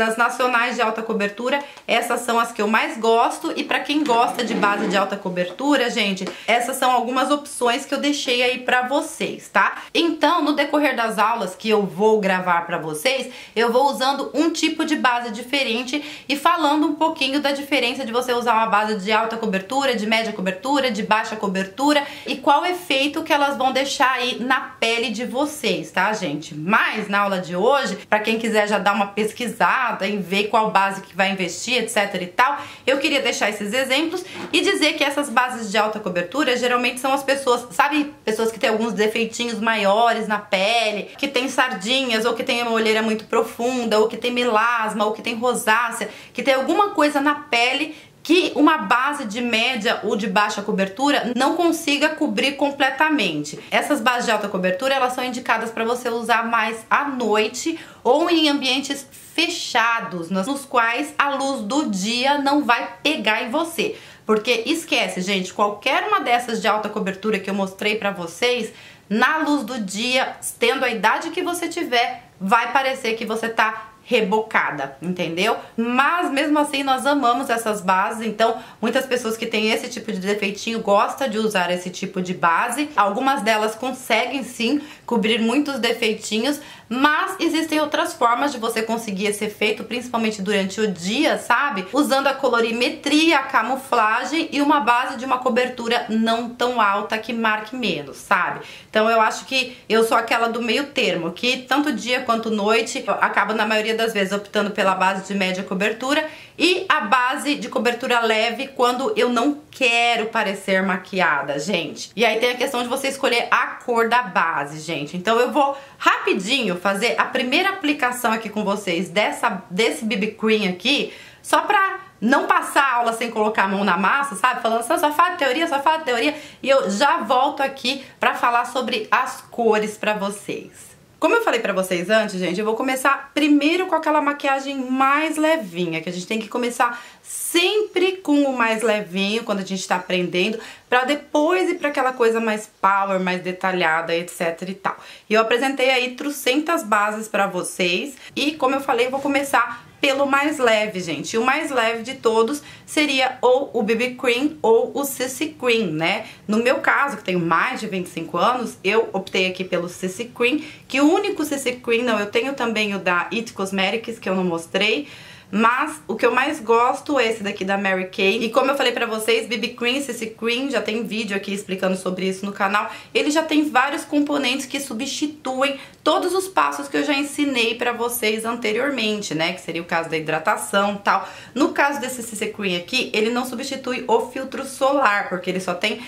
Das nacionais de alta cobertura, essas são as que eu mais gosto. E pra quem gosta de base de alta cobertura, gente, essas são algumas opções que eu deixei aí pra vocês, tá? Então, no decorrer das aulas que eu vou gravar pra vocês, eu vou usando um tipo de base diferente e falando um pouquinho da diferença de você usar uma base de alta cobertura, de média cobertura, de baixa cobertura e qual efeito que elas vão deixar aí na pele de vocês, tá, gente? Mas na aula de hoje, pra quem quiser já dar uma pesquisada em ver qual base que vai investir, etc e tal, eu queria deixar esses exemplos e dizer que essas bases de alta cobertura geralmente são as pessoas, sabe, pessoas que têm alguns defeitinhos maiores na pele, que tem sardinhas, ou que tem uma olheira muito profunda, ou que tem melasma, ou que tem rosácea, que tem alguma coisa na pele que uma base de média ou de baixa cobertura não consiga cobrir completamente. Essas bases de alta cobertura, elas são indicadas para você usar mais à noite ou em ambientes fechados, nos quais a luz do dia não vai pegar em você. Porque esquece, gente, qualquer uma dessas de alta cobertura que eu mostrei para vocês, na luz do dia, tendo a idade que você tiver, vai parecer que você tá rebocada, entendeu? Mas mesmo assim nós amamos essas bases, então muitas pessoas que têm esse tipo de defeitinho gostam de usar esse tipo de base. Algumas delas conseguem sim cobrir muitos defeitinhos, mas existem outras formas de você conseguir esse efeito, principalmente durante o dia, sabe? Usando a colorimetria, a camuflagem e uma base de uma cobertura não tão alta que marque menos, sabe? Então eu acho que eu sou aquela do meio termo, que tanto dia quanto noite eu acabo na maioria das vezes optando pela base de média cobertura e a base de cobertura leve quando eu não quero parecer maquiada, gente. E aí tem a questão de você escolher a cor da base, gente. Então eu vou rapidinho fazer a primeira aplicação aqui com vocês desse BB Cream aqui, só pra não passar a aula sem colocar a mão na massa, sabe? Falando só fala de teoria, e eu já volto aqui pra falar sobre as cores pra vocês. Como eu falei pra vocês antes, gente, eu vou começar primeiro com aquela maquiagem mais levinha, que a gente tem que começar sempre com o mais levinho, quando a gente tá aprendendo, pra depois ir pra aquela coisa mais power, mais detalhada, etc e tal. E eu apresentei aí 300 bases pra vocês, e como eu falei, eu vou começar pelo mais leve, gente. E o mais leve de todos seria ou o BB Cream ou o CC Cream, né? No meu caso, que tenho mais de 25 anos, eu optei aqui pelo CC Cream, que o único CC Cream, não, eu tenho também o da It Cosmetics, que eu não mostrei, mas o que eu mais gosto é esse daqui da Mary Kay. E como eu falei pra vocês, BB Cream e CC Cream, já tem vídeo aqui explicando sobre isso no canal, ele já tem vários componentes que substituem todos os passos que eu já ensinei pra vocês anteriormente, né? Que seria o caso da hidratação e tal. No caso desse CC Cream aqui, ele não substitui o filtro solar, porque ele só tem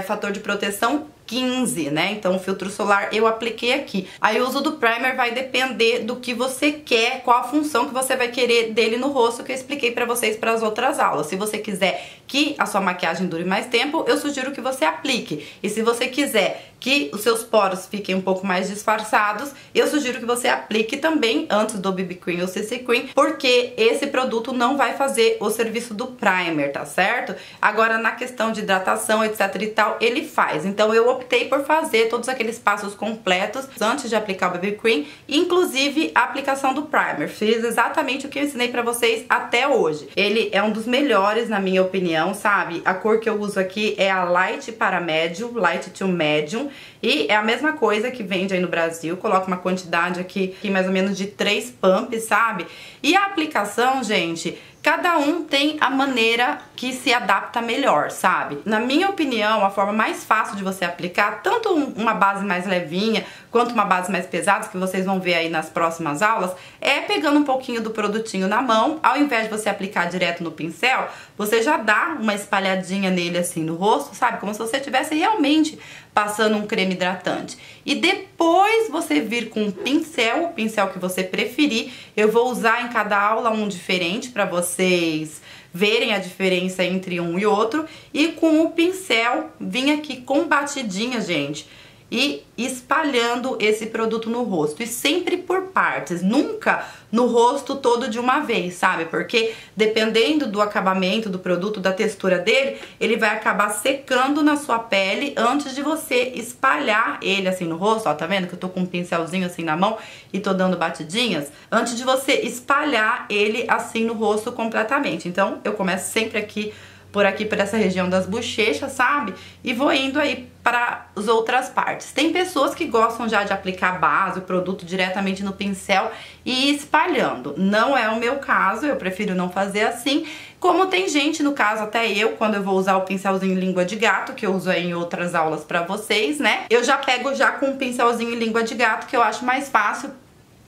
fator de proteção 15, né? Então o filtro solar eu apliquei aqui. Aí o uso do primer vai depender do que você quer, qual a função que você vai querer dele no rosto, que eu expliquei pra vocês para as outras aulas. Se você quiser que a sua maquiagem dure mais tempo, eu sugiro que você aplique. E se você quiser que os seus poros fiquem um pouco mais disfarçados, eu sugiro que você aplique também antes do BB Cream ou CC Cream, porque esse produto não vai fazer o serviço do primer, tá certo? Agora na questão de hidratação, etc e tal, ele faz. Então eu optei por fazer todos aqueles passos completos antes de aplicar o BB Cream, inclusive a aplicação do primer. Fiz exatamente o que eu ensinei pra vocês até hoje. Ele é um dos melhores na minha opinião, sabe? A cor que eu uso aqui é a Light para Médium, Light to Medium, e é a mesma coisa que vende aí no Brasil. Coloco uma quantidade aqui mais ou menos de 3 pumps, sabe? E a aplicação, gente, cada um tem a maneira que se adapta melhor, sabe? Na minha opinião, a forma mais fácil de você aplicar, tanto uma base mais levinha, quanto uma base mais pesada, que vocês vão ver aí nas próximas aulas, é pegando um pouquinho do produtinho na mão, ao invés de você aplicar direto no pincel, você já dá uma espalhadinha nele assim no rosto, sabe? Como se você estivesse realmente passando um creme hidratante. E depois você vir com um pincel, o pincel que você preferir. Eu vou usar em cada aula um diferente para vocês verem a diferença entre um e outro. E com o pincel, vim aqui com batidinha, gente. e espalhando esse produto no rosto. E sempre por partes, nunca no rosto todo de uma vez, sabe? Porque dependendo do acabamento do produto, da textura dele, ele vai acabar secando na sua pele antes de você espalhar ele assim no rosto. Ó, tá vendo que eu tô com um pincelzinho assim na mão e tô dando batidinhas? Antes de você espalhar ele assim no rosto completamente. Então eu começo sempre aqui por essa região das bochechas, sabe? E vou indo aí para as outras partes. Tem pessoas que gostam já de aplicar a base, o produto diretamente no pincel e ir espalhando. Não é o meu caso, eu prefiro não fazer assim. Como tem gente, no caso até eu, quando eu vou usar o pincelzinho língua de gato, que eu uso aí em outras aulas pra vocês, né? Eu já pego já com o pincelzinho língua de gato, que eu acho mais fácil,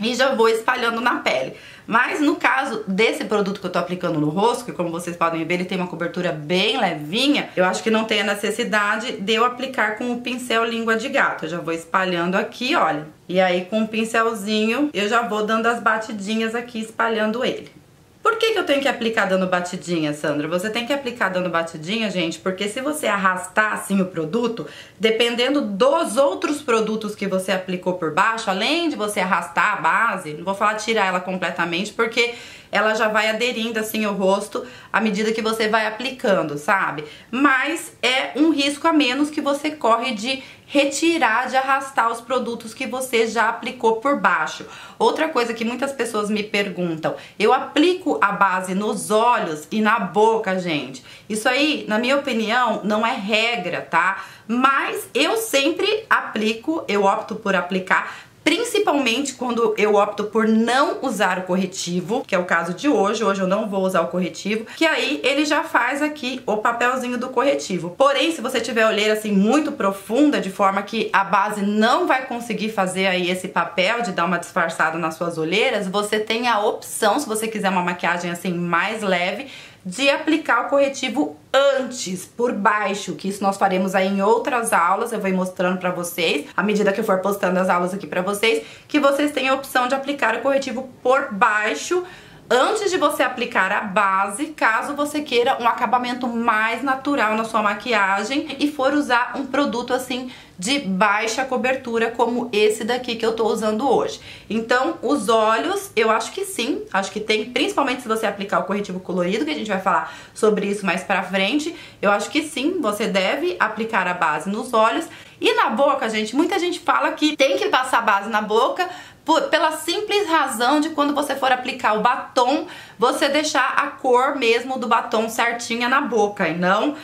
e já vou espalhando na pele. Mas no caso desse produto que eu tô aplicando no rosto, que como vocês podem ver, ele tem uma cobertura bem levinha, eu acho que não tem a necessidade de eu aplicar com o pincel língua de gato. Eu já vou espalhando aqui, olha. E aí com o pincelzinho eu já vou dando as batidinhas aqui, espalhando ele. Por que eu tenho que aplicar dando batidinha, Sandra? Você tem que aplicar dando batidinha, gente, porque se você arrastar assim o produto, dependendo dos outros produtos que você aplicou por baixo, além de você arrastar a base, não vou falar tirar ela completamente, porque ela já vai aderindo assim ao rosto à medida que você vai aplicando, sabe? Mas é um risco a menos que você corre de retirar, de arrastar os produtos que você já aplicou por baixo. Outra coisa que muitas pessoas me perguntam, eu aplico a base nos olhos e na boca, gente. Isso aí, na minha opinião, não é regra, tá? Mas eu sempre aplico, eu opto por aplicar, principalmente quando eu opto por não usar o corretivo, que é o caso de hoje. Hoje eu não vou usar o corretivo, que aí ele já faz aqui o papelzinho do corretivo. Porém, se você tiver olheira assim muito profunda, de forma que a base não vai conseguir fazer aí esse papel de dar uma disfarçada nas suas olheiras, você tem a opção, se você quiser uma maquiagem assim mais leve, de aplicar o corretivo antes, por baixo, que isso nós faremos aí em outras aulas, eu vou ir mostrando pra vocês, à medida que eu for postando as aulas aqui pra vocês, que vocês têm a opção de aplicar o corretivo por baixo, antes de você aplicar a base, caso você queira um acabamento mais natural na sua maquiagem e for usar um produto assim de baixa cobertura como esse daqui que eu tô usando hoje. Então, os olhos, eu acho que sim, acho que tem, principalmente se você aplicar o corretivo colorido, que a gente vai falar sobre isso mais pra frente, eu acho que sim, você deve aplicar a base nos olhos. E na boca, gente, muita gente fala que tem que passar base na boca pela simples razão de quando você for aplicar o batom, você deixar a cor mesmo do batom certinha na boca, e não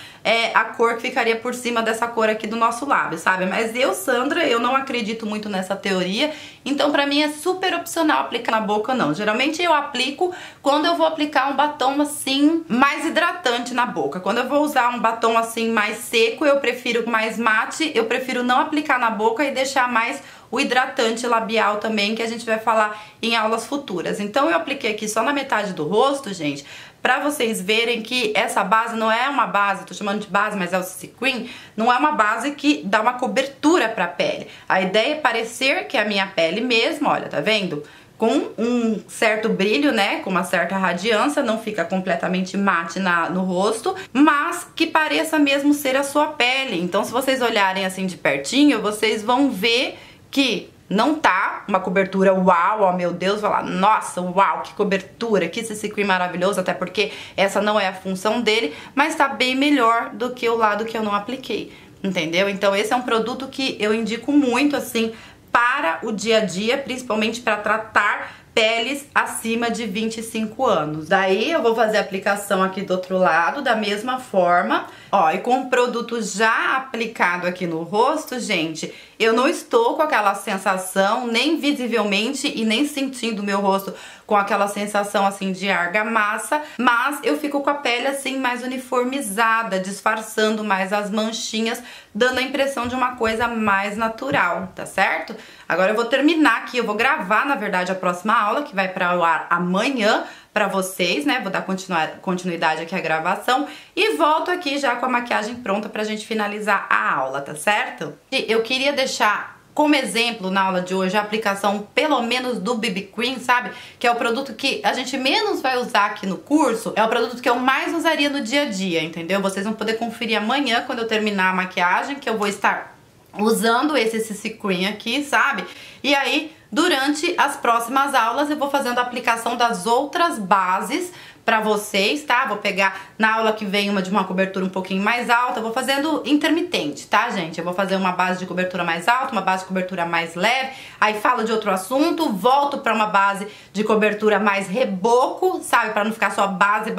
a cor que ficaria por cima dessa cor aqui do nosso lábio, sabe? Mas eu, Sandra, eu não acredito muito nessa teoria, então pra mim é super opcional aplicar na boca ou não. Geralmente eu aplico quando eu vou aplicar um batom assim, mais hidratante na boca. Quando eu vou usar um batom assim mais seco, eu prefiro mais mate, eu prefiro não aplicar na boca e deixar mais o hidratante labial também, que a gente vai falar em aulas futuras. Então eu apliquei aqui só na metade do rosto, gente, pra vocês verem que essa base não é uma base, tô chamando de base, mas é o CC Cream, não é uma base que dá uma cobertura pra pele. A ideia é parecer que é a minha pele mesmo, olha, tá vendo? Com um certo brilho, né, com uma certa radiância, não fica completamente mate no rosto, mas que pareça mesmo ser a sua pele. Então se vocês olharem assim de pertinho, vocês vão ver que não tá uma cobertura uau, ó meu Deus, vai lá, nossa, uau, que cobertura, que CC Cream maravilhoso, até porque essa não é a função dele, mas tá bem melhor do que o lado que eu não apliquei, entendeu? Então esse é um produto que eu indico muito, assim, para o dia a dia, principalmente para tratar peles acima de 25 anos. Daí eu vou fazer a aplicação aqui do outro lado, da mesma forma, ó, e com o produto já aplicado aqui no rosto, gente, eu não estou com aquela sensação, nem visivelmente e nem sentindo o meu rosto com aquela sensação assim de argamassa, mas eu fico com a pele assim mais uniformizada, disfarçando mais as manchinhas, dando a impressão de uma coisa mais natural, tá certo? Agora eu vou terminar aqui, eu vou gravar, na verdade, a próxima aula, que vai para o ar amanhã pra vocês, né? Vou dar continuidade aqui à gravação e volto aqui já com a maquiagem pronta pra gente finalizar a aula, tá certo? E eu queria deixar como exemplo na aula de hoje a aplicação pelo menos do BB Cream, sabe? Que é o produto que a gente menos vai usar aqui no curso, é o produto que eu mais usaria no dia a dia, entendeu? Vocês vão poder conferir amanhã quando eu terminar a maquiagem, que eu vou estar usando esse CC Cream aqui, sabe? E aí, durante as próximas aulas, eu vou fazendo a aplicação das outras bases pra vocês, tá? Vou pegar na aula que vem uma de uma cobertura um pouquinho mais alta, eu vou fazendo intermitente, tá, gente? Eu vou fazer uma base de cobertura mais alta, uma base de cobertura mais leve, aí falo de outro assunto, volto pra uma base de cobertura mais reboco, sabe? Pra não ficar só base,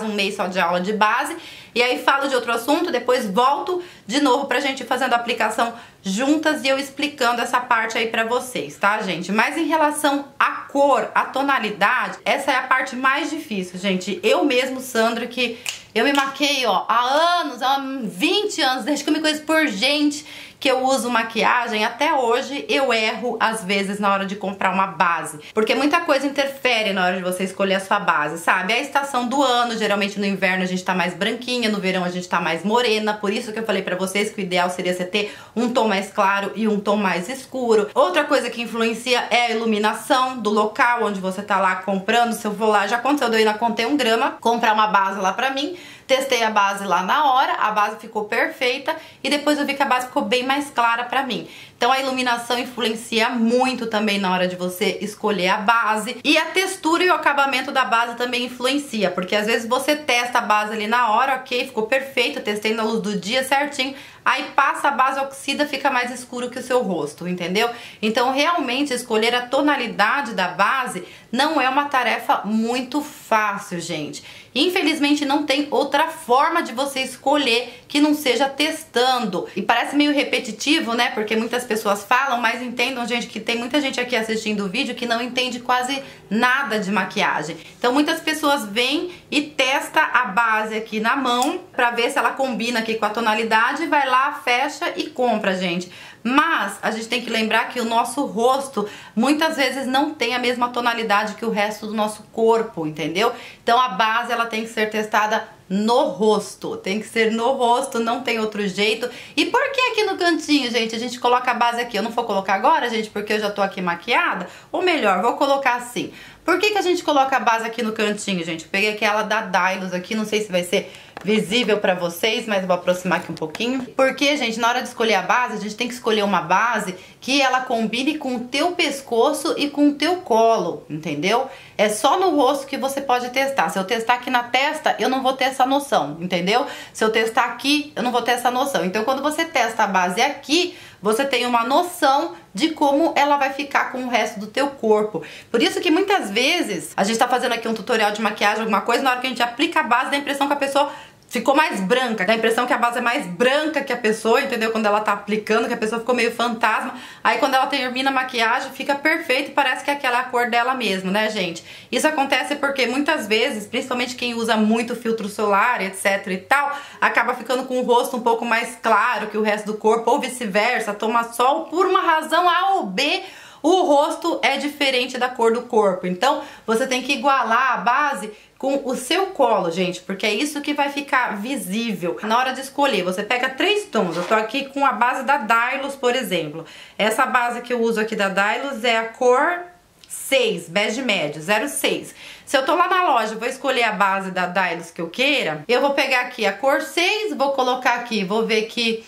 um mês só de aula de base. E aí falo de outro assunto, depois volto de novo pra gente ir fazendo a aplicação juntas e eu explicando essa parte aí pra vocês, tá, gente? Mas em relação à cor, à tonalidade, essa é a parte mais difícil, gente. Eu mesmo, Sandra, que eu me maqueio, ó, há anos, há 20 anos, desde que eu me conheço por gente que eu uso maquiagem, até hoje eu erro às vezes na hora de comprar uma base, porque muita coisa interfere na hora de você escolher a sua base, sabe? É a estação do ano, geralmente no inverno a gente tá mais branquinha, no verão a gente tá mais morena, por isso que eu falei pra vocês que o ideal seria você ter um tom mais claro e um tom mais escuro. Outra coisa que influencia é a iluminação do local onde você tá lá comprando. Se eu vou lá, já aconteceu de eu ir na Contém Grama comprar uma base lá pra mim, testei a base lá na hora, a base ficou perfeita e depois eu vi que a base ficou bem mais clara pra mim. Então a iluminação influencia muito também na hora de você escolher a base. E a textura e o acabamento da base também influencia, porque às vezes você testa a base ali na hora, ok, ficou perfeito, testei na luz do dia certinho, aí passa a base, oxida, fica mais escuro que o seu rosto, entendeu? Então realmente escolher a tonalidade da base não é uma tarefa muito fácil, gente. Infelizmente não tem outra forma de você escolher que não seja testando. E parece meio repetitivo, né? Porque muitas pessoas falam, mas entendam, gente, que tem muita gente aqui assistindo o vídeo que não entende quase nada de maquiagem. Então muitas pessoas vêm e testa a base aqui na mão pra ver se ela combina aqui com a tonalidade, vai lá, fecha e compra, gente. Mas a gente tem que lembrar que o nosso rosto muitas vezes não tem a mesma tonalidade que o resto do nosso corpo, entendeu? Então a base ela tem que ser testada no rosto, tem que ser no rosto, não tem outro jeito. E por que aqui no cantinho, gente, a gente coloca a base aqui? Eu não vou colocar agora, gente, porque eu já tô aqui maquiada, ou melhor, vou colocar assim. Por que a gente coloca a base aqui no cantinho, gente? Eu peguei aquela da Dylos aqui, não sei se vai ser visível pra vocês, mas eu vou aproximar aqui um pouquinho. Porque, gente, na hora de escolher a base, a gente tem que escolher uma base que ela combine com o teu pescoço e com o teu colo, entendeu? É só no rosto que você pode testar. Se eu testar aqui na testa, eu não vou ter essa noção, entendeu? Se eu testar aqui, eu não vou ter essa noção. Então, quando você testa a base aqui, você tem uma noção de como ela vai ficar com o resto do teu corpo. Por isso que muitas vezes a gente tá fazendo aqui um tutorial de maquiagem, alguma coisa, na hora que a gente aplica a base, dá a impressão que a pessoa ficou mais branca, dá a impressão que a base é mais branca que a pessoa, entendeu? Quando ela tá aplicando, que a pessoa ficou meio fantasma. Aí quando ela termina a maquiagem, fica perfeito e parece que aquela é a cor dela mesmo, né, gente? Isso acontece porque muitas vezes, principalmente quem usa muito filtro solar, etc e tal, acaba ficando com o rosto um pouco mais claro que o resto do corpo, ou vice-versa, toma sol por uma razão A ou B, o rosto é diferente da cor do corpo. Então, você tem que igualar a base com o seu colo, gente, porque é isso que vai ficar visível. Na hora de escolher, você pega 3 tons. Eu tô aqui com a base da Dylos, por exemplo. Essa base que eu uso aqui da Dylos é a cor 6, bege médio, 06. Se eu tô lá na loja, vou escolher a base da Dylos que eu queira, eu vou pegar aqui a cor 6, vou colocar aqui, vou ver que...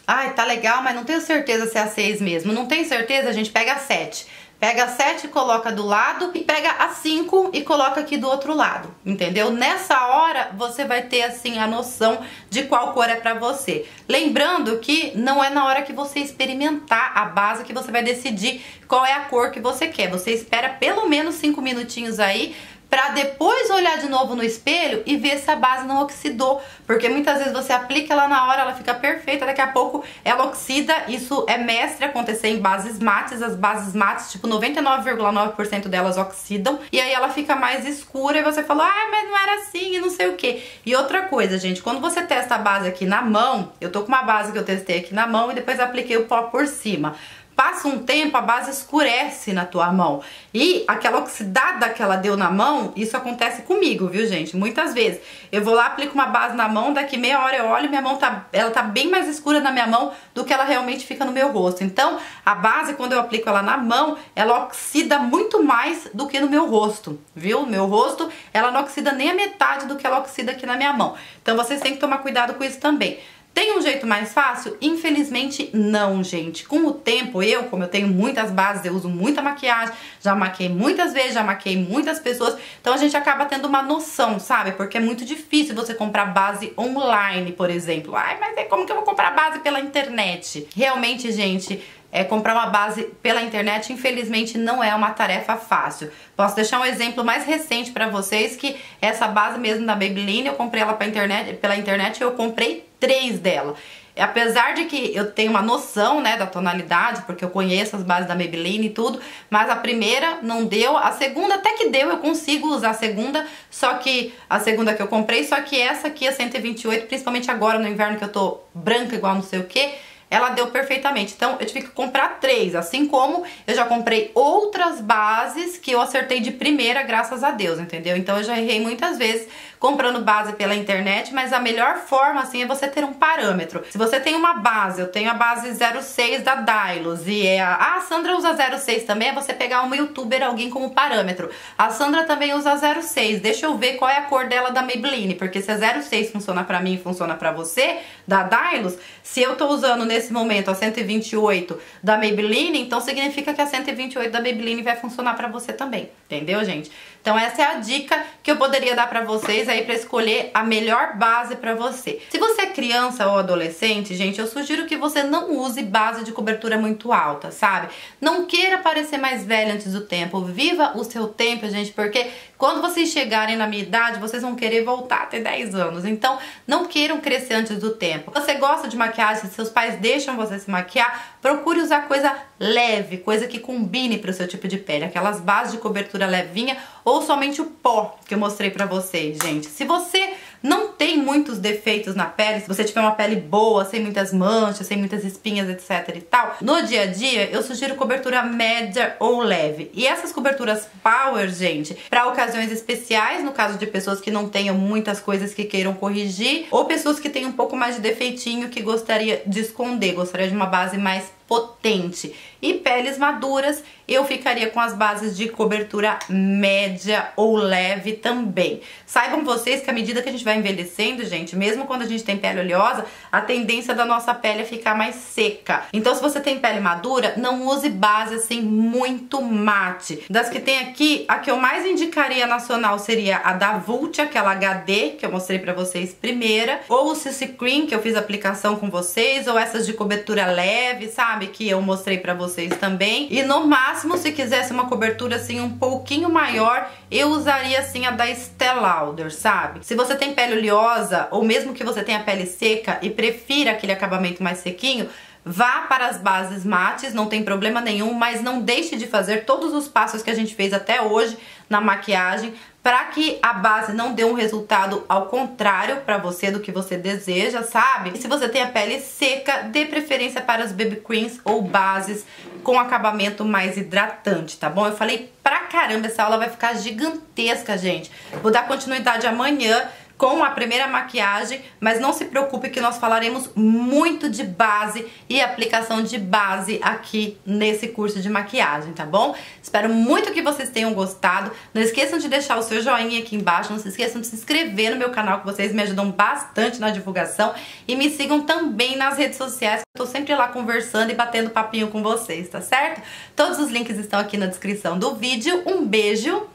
Ai, tá legal, mas não tenho certeza se é a 6 mesmo. Não tem certeza, a gente pega a 7. Pega a 7 e coloca do lado e pega a 5 e coloca aqui do outro lado, entendeu? Nessa hora você vai ter assim a noção de qual cor é pra você. Lembrando que não é na hora que você experimentar a base que você vai decidir qual é a cor que você quer. Você espera pelo menos 5 minutinhos aí pra depois olhar de novo no espelho e ver se a base não oxidou, porque muitas vezes você aplica ela na hora, ela fica perfeita, daqui a pouco ela oxida. Isso é mestre acontecer em bases mates. As bases mates, tipo 99,9% delas oxidam, e aí ela fica mais escura e você fala, ah, mas não era assim e não sei o que. E outra coisa, gente, quando você testa a base aqui na mão, eu tô com uma base que eu testei aqui na mão e depois apliquei o pó por cima. Passa um tempo, a base escurece na tua mão. E aquela oxidada que ela deu na mão, isso acontece comigo, viu, gente? Muitas vezes. Eu vou lá, aplico uma base na mão, daqui meia hora eu olho e minha mão ela tá bem mais escura na minha mão do que ela realmente fica no meu rosto. Então, a base, quando eu aplico ela na mão, ela oxida muito mais do que no meu rosto, viu? No meu rosto, ela não oxida nem a metade do que ela oxida aqui na minha mão. Então, vocês têm que tomar cuidado com isso também. Tem um jeito mais fácil? Infelizmente não, gente. Com o tempo, como eu tenho muitas bases, eu uso muita maquiagem, já maquiei muitas vezes, já maquiei muitas pessoas, então a gente acaba tendo uma noção, sabe? Porque é muito difícil você comprar base online, por exemplo. Ai, mas como que eu vou comprar base pela internet? Realmente, gente, comprar uma base pela internet, infelizmente, não é uma tarefa fácil. Posso deixar um exemplo mais recente pra vocês, que essa base mesmo da Maybelline, eu comprei ela pela internet, eu comprei 3 dela. Apesar de que eu tenho uma noção, né, da tonalidade, porque eu conheço as bases da Maybelline e tudo, mas a primeira não deu, a segunda até que deu, eu consigo usar a segunda, só que a segunda que eu comprei, só que essa aqui, a 128, principalmente agora no inverno que eu tô branca igual não sei o que, ela deu perfeitamente. Então eu tive que comprar 3, assim como eu já comprei outras bases que eu acertei de primeira, graças a Deus, entendeu? Então eu já errei muitas vezes comprando base pela internet, mas a melhor forma assim é você ter um parâmetro. Se você tem uma base, eu tenho a base 06 da Dylos e a Sandra usa 06 também, é você pegar uma youtuber, alguém como parâmetro. A Sandra também usa 06, deixa eu ver qual é a cor dela da Maybelline, porque se a 06 funciona pra mim e funciona pra você, da Dylos, se eu tô usando nesse momento a 128 da Maybelline, então significa que a 128 da Maybelline vai funcionar pra você também, entendeu, gente? Então essa é a dica que eu poderia dar pra vocês aí pra escolher a melhor base pra você. Se você é criança ou adolescente, gente, eu sugiro que você não use base de cobertura muito alta, sabe? Não queira parecer mais velha antes do tempo. Viva o seu tempo, gente, porque quando vocês chegarem na minha idade, vocês vão querer voltar a ter 10 anos. Então, não queiram crescer antes do tempo. Você gosta de maquiagem, se seus pais deixam você se maquiar, procure usar coisa leve, coisa que combine pro seu tipo de pele. Aquelas bases de cobertura levinha ou somente o pó que eu mostrei pra vocês, gente. Se você não tem muitos defeitos na pele, se você tiver uma pele boa, sem muitas manchas, sem muitas espinhas, etc e tal, no dia a dia eu sugiro cobertura média ou leve. E essas coberturas power, gente, para ocasiões especiais, no caso de pessoas que não tenham muitas coisas que queiram corrigir, ou pessoas que têm um pouco mais de defeitinho que gostaria de esconder, gostaria de uma base mais potente. E peles maduras, eu ficaria com as bases de cobertura média ou leve também. Saibam vocês que à medida que a gente vai envelhecendo, gente, mesmo quando a gente tem pele oleosa, a tendência da nossa pele é ficar mais seca. Então se você tem pele madura, não use base assim muito mate. Das que tem aqui, a que eu mais indicaria nacional seria a da Vult, aquela HD, que eu mostrei pra vocês primeira, ou o CC Cream, que eu fiz aplicação com vocês, ou essas de cobertura leve, sabe? Que eu mostrei pra vocês também. E no máximo, se quisesse uma cobertura assim um pouquinho maior, eu usaria assim a da Estée Lauder, sabe? Se você tem pele oleosa, ou mesmo que você tenha pele seca e prefira aquele acabamento mais sequinho, vá para as bases mates, não tem problema nenhum, mas não deixe de fazer todos os passos que a gente fez até hoje na maquiagem, para que a base não dê um resultado ao contrário para você do que você deseja, sabe? E se você tem a pele seca, dê preferência para as BB Creams ou bases com acabamento mais hidratante, tá bom? Eu falei pra caramba, essa aula vai ficar gigantesca, gente. Vou dar continuidade amanhã com a primeira maquiagem, mas não se preocupe que nós falaremos muito de base e aplicação de base aqui nesse curso de maquiagem, tá bom? Espero muito que vocês tenham gostado. Não esqueçam de deixar o seu joinha aqui embaixo, não se esqueçam de se inscrever no meu canal, que vocês me ajudam bastante na divulgação, e me sigam também nas redes sociais, que eu tô sempre lá conversando e batendo papinho com vocês, tá certo? Todos os links estão aqui na descrição do vídeo. Um beijo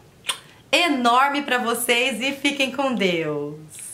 enorme pra vocês e fiquem com Deus!